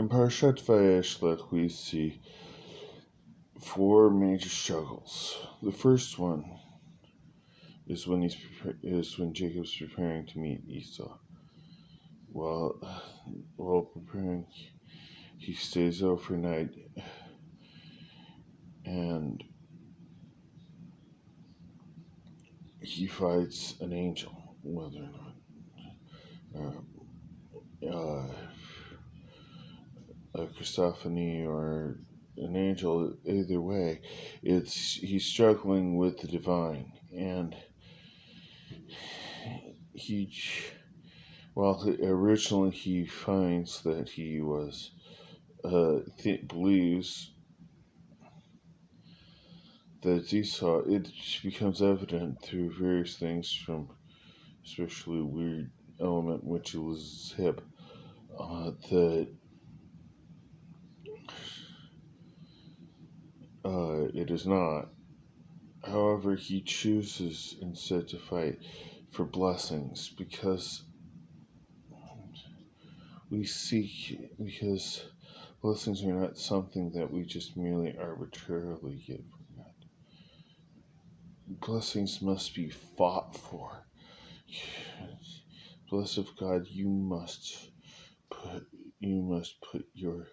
In Parshat Vayishlach, we see four major struggles. The first one is when Jacob's preparing to meet Esau. While preparing, he stays overnight, and he fights an angel, whether or not a Christophany or an angel. Either way, he's struggling with the divine, and originally he finds that he was believes that it's Esau. It becomes evident through various things, from especially a weird element which was his hip, that it is not. However, he chooses instead to fight for blessings, because blessings are not something that we just merely arbitrarily get from God. Blessings must be fought for. Blessed of God, you must put your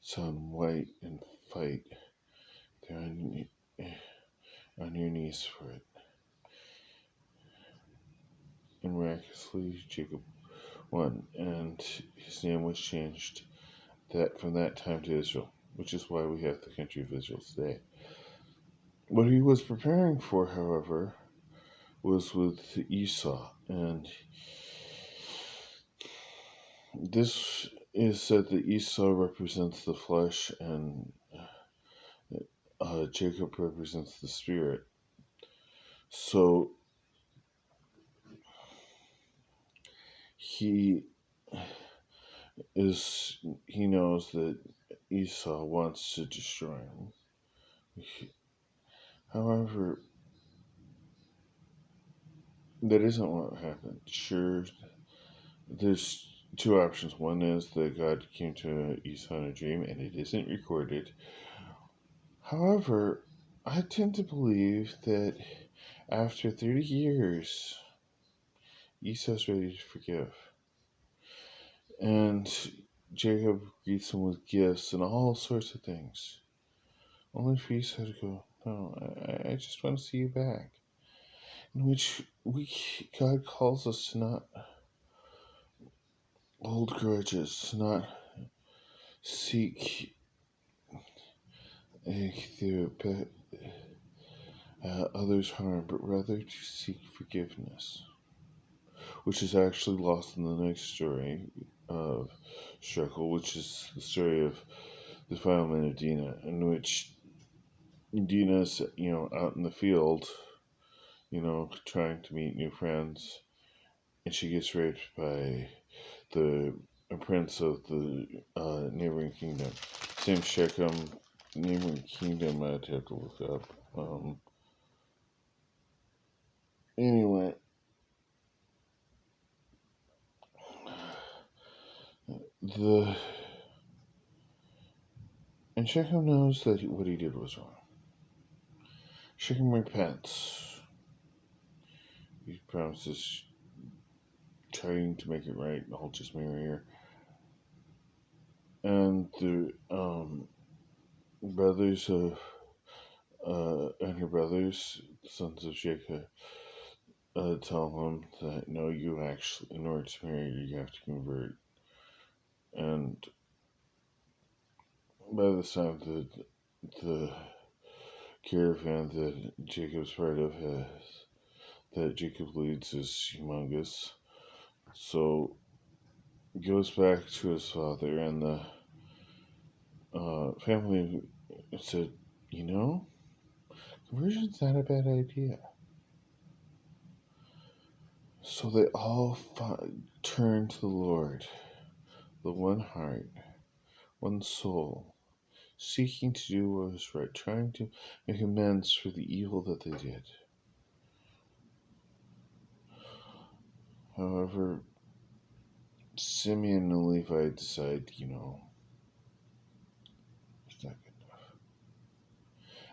son white and fight there on your knees for it. And miraculously, Jacob won, and his name was changed from that time to Israel, which is why we have the country of Israel today. What he was preparing for, however, was with Esau, and this is said that Esau represents the flesh and Jacob represents the spirit. So he knows that Esau wants to destroy him. However, that isn't what happened. Sure, there's two options. One is that God came to Esau in a dream, and it isn't recorded. However, I tend to believe that after 30 years, Esau's ready to forgive. And Jacob greets him with gifts and all sorts of things. Only for Esau to go, no, I just want to see you back. In which God calls us to not hold grudges, to not seek others' harm, but rather to seek forgiveness, which is actually lost in the next story of Struggle, which is the story of the defilement of Dinah, in which Dinah's, out in the field, trying to meet new friends, and she gets raped by a prince of the neighboring kingdom. Same Shechem, neighboring kingdom, I'd have to look up. Anyway, and Shechem knows that what he did was wrong. Shechem repents. He promises trying to make it right, and I'll just marry her. And the brothers of and her brothers, the sons of Jacob, tell him that no, you actually, in order to marry her, you have to convert. And by this time, the caravan that Jacob's part of that Jacob leads is humongous. So he goes back to his father, and the family said, conversion's not a bad idea. So they all turn to the Lord, the one heart, one soul, seeking to do what was right, trying to make amends for the evil that they did. However, Simeon and Levi decide,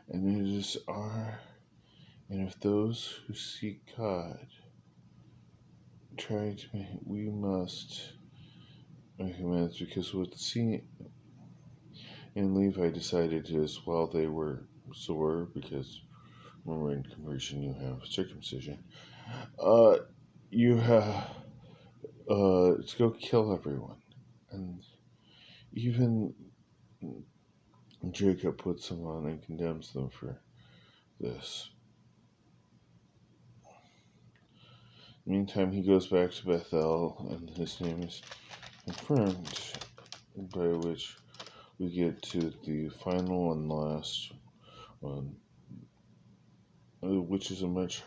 and it is our, and if those who seek God try to make, we must make amends, because what C and Levi decided is, while they were sore, because remember in conversion you have circumcision, uh, you have to go kill everyone, and even Jacob puts them on and condemns them for this. Meantime, he goes back to Bethel, and his name is confirmed, by which we get to the final and last one, which is a much,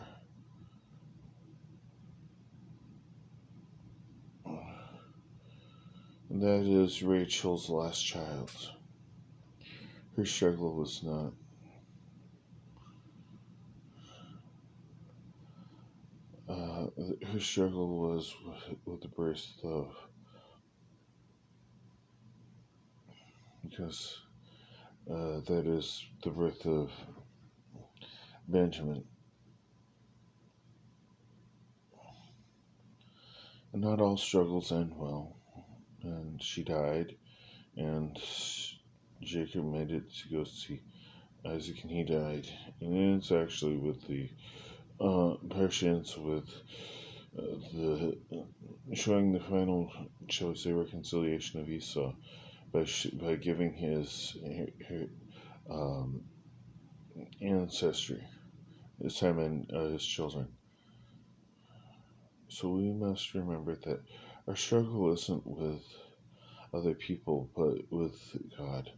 and that is Rachel's last child. Her struggle was not. Her struggle was with the birth of, because that is the birth of Benjamin. And not all struggles end well. And she died, and Jacob made it to go see Isaac, and he died. And it's actually with the Persians, with the showing the final, shall we say, reconciliation of Esau by giving his um, ancestry, this time in his children. So we must remember that our struggle isn't with other people, but with God.